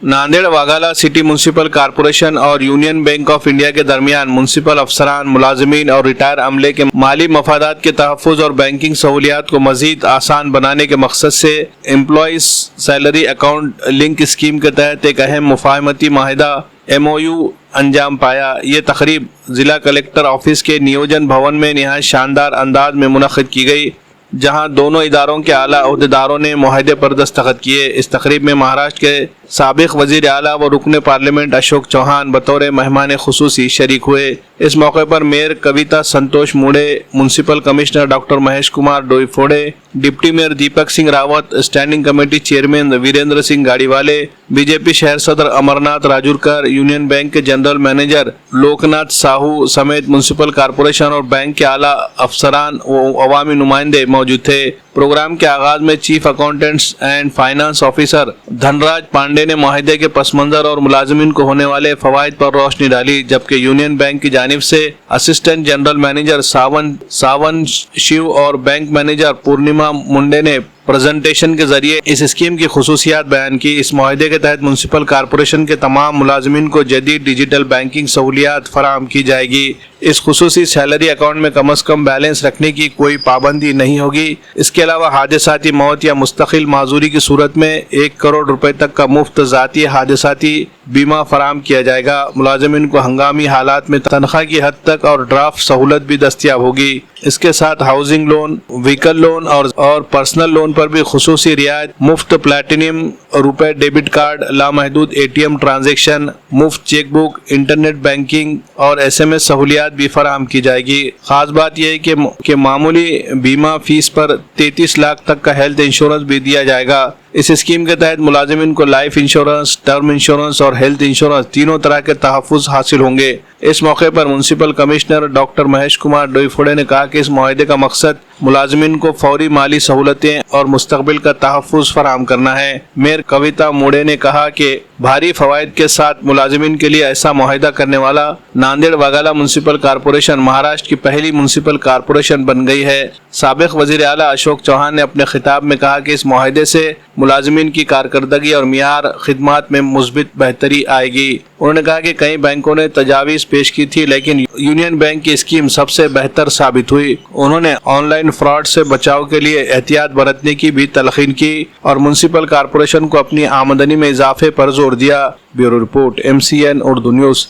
नांदेड़ वाघाला city municipal corporation और union bank of India के दरमियान म्यूनसिपल अफसरान, मुलाजिमीन और रिटायर अमले के माली मफादात के तहफ़्फ़ुज़ और बैंकिंग सहूलियात को मज़ीद आसान बनाने के मकसद से employees salary account link scheme के तहत एक अहम मुफ़ाहमती माहिदा MOU अंजाम पाया। ये तकरीब ज़िला कलेक्टर ऑफिस के नियोजन भवन में निहायत शानदार अंदाज में मुनक़्क़िद की गई, जहां दोनों इदारों के आला अहदेदारों ने मुआहदे पर दस्तखत किए। इस तकरीब में महाराष्ट्र के साबिक़ वज़ीर आला व रुकन पार्लियामेंट अशोक चौहान बतौर मेहमान खुसूसी शरीक हुए। इस मौके पर mayor Kavita Santosh Mude, municipal commissioner doctor Mahesh Kumar Doiphode, deputy mayor Deepak Singh Rawat, standing committee chairman Virendra Singh Gadiwale, BJP शहर सदर अमरनाथ राजूरकर, यूनियन बैंक के जनरल मैनेजर लोकनाथ साहू समेत म्यूनसिपल कॉरपोरेशन और बैंक के आला अफसरान व अवामी नुमाइंदे मौजूद थे। प्रोग्राम के आगाज में chief accountants and finance officer Dhanraj Pandey ने मुआहदे के पस मंजर और मुलाजिमीन को होने वाले फवाइद पर रोशनी डाली, जबकि यूनियन बैंक की जानिब से असिस्टेंट जनरल मैनेजर सावन शिव और बैंक मैनेजर पूर्णिमा मुंडे ने प्रेजेंटेशन के जरिए इस स्कीम की खुसूसियात बयान की। इस मुआहदे के तहत म्यूनसिपल कॉरपोरेशन के तमाम मुलाजिमीन को जदीद डिजिटल बैंकिंग सहूलियात फराहम की जाएगी। इस खुसूसी सैलरी अकाउंट में कम अज़ कम बैलेंस रखने की कोई पाबंदी नहीं होगी। इसके अलावा हादसाती मौत या मुस्तकिल माजूरी की सूरत में 1 करोड़ रुपए तक का मुफ्त ज़ाती हादसाती बीमा फराहम किया जाएगा। मुलाजिमीन को हंगामी हालात में तनख्वाह की हद तक और ड्राफ्ट सहूलत भी दस्तियाब होगी। इसके साथ हाउसिंग लोन, व्हीकल लोन और पर्सनल लोन पर भी खुसूसी रियायत, मुफ्त प्लैटिनम रुपए डेबिट कार्ड, लामहदूद ATM ट्रांजेक्शन, मुफ्त चेकबुक, इंटरनेट बैंकिंग और SMS सहूलियात भी फराहम की जाएगी। खास बात यह है कि मामूली बीमा फीस पर 33 लाख तक का हेल्थ इंश्योरेंस भी दिया जाएगा। इस स्कीम के तहत मुलाजिमीन को लाइफ इंश्योरेंस, टर्म इंश्योरेंस और हेल्थ इंश्योरेंस तीनों तरह के तहफ़्फ़ुज़ हासिल होंगे। इस मौके पर municipal commissioner doctor Mahesh Kumar Doiphode ने कहा कि इस मुआहदे का मकसद मुलाजिमीन को फौरी माली सहूलतें और मुस्तकबिल का तहफ़्फ़ुज़ फराहम करना है। मेयर कविता मुड़े ने कहा कि भारी फवाइद के साथ मुलाजिमीन के लिए ऐसा मुआहदा करने वाला नांदेड़ वाघाला म्यूनसिपल कॉरपोरेशन महाराष्ट्र की पहली म्यूनसिपल कॉरपोरेशन बन गई है। साबिक़ वज़ीर आला अशोक चौहान ने अपने खिताब में कहा कि इस मुआहदे से मुलाजिमीन की कारकर्दगी और मियार खिदमात में मुस्बित बेहतरी आएगी। उन्होंने कहा कि कई बैंकों ने तजावीज़ पेश की थी, लेकिन यूनियन बैंक की स्कीम सबसे बेहतर साबित हुई। उन्होंने ऑनलाइन फ्रॉड से बचाव के लिए एहतियात बरतने की भी तलकीन की और म्यूनसिपल कॉरपोरेशन को अपनी आमदनी में इजाफे पर जोर दिया। Bureau report, MCN Urdu news.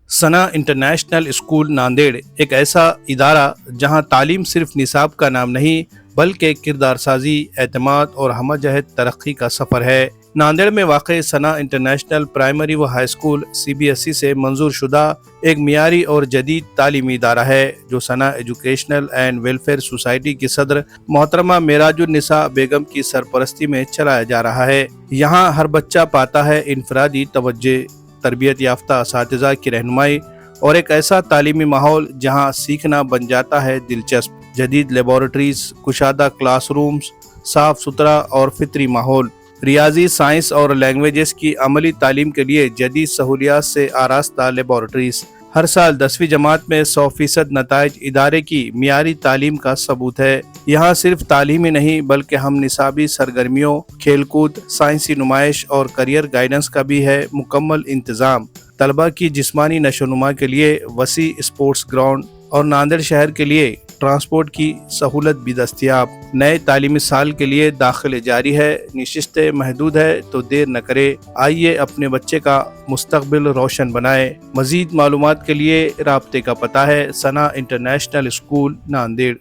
Sana international school Nanded एक ऐसा इदारा जहां तालीम सिर्फ निसाब का नाम नहीं बल्कि किरदार साजी, एतमाद और हमजहत तरक्की का सफ़र है। नांदेड़ में वाक़ सना इंटरनेशनल प्राइमरी व हाई स्कूल CBSE से मंजूर शुदा एक मियारी और जदीद तालीमी इदारा है, जो सना एजुकेशनल एंड वेलफेयर सोसाइटी की सदर मोहतरमा मेराजुन्निसा बेगम की सरपरस्ती में चलाया जा रहा है। यहाँ हर बच्चा पाता है इनफरादी तवज्जो, तरबियत याफ्ता असातिज़ा की रहनुमाई और एक ऐसा तालीमी माहौल जहाँ सीखना बन जाता है दिलचस्प। जदीद लेबॉरेटरीज, कुशादा क्लासरूम्स, साफ सुथरा और फितरी माहौल, रियाजी, साइंस और लैंग्वेजेस की अमली तालीम के लिए जदीद सहूलियात से आरास्ता लेबॉरेटरीज। हर साल 10वीं जमात में 100% नताइज इदारे की मियारी तालीम का सबूत है। यहाँ सिर्फ तालीम ही नहीं बल्कि हम निसाबी सरगर्मियों, खेलकूद, साइंसी नुमाइश और करियर गाइडेंस का भी है मुकम्मल इंतज़ाम। तलबा की जिस्मानी नशोनुमा के लिए वसी स्पोर्ट्स ग्राउंड और नांदेड़ शहर के लिए ट्रांसपोर्ट की सहूलत भी दस्तियाब। नए तालीमी साल के लिए दाखिले जारी है, निशिस्तें महदूद है, तो देर न करे, आइए अपने बच्चे का मुस्तकबिल रोशन बनाए। मजीद मालूमात के लिए राब्ते का पता है सना इंटरनेशनल स्कूल नांदेड़।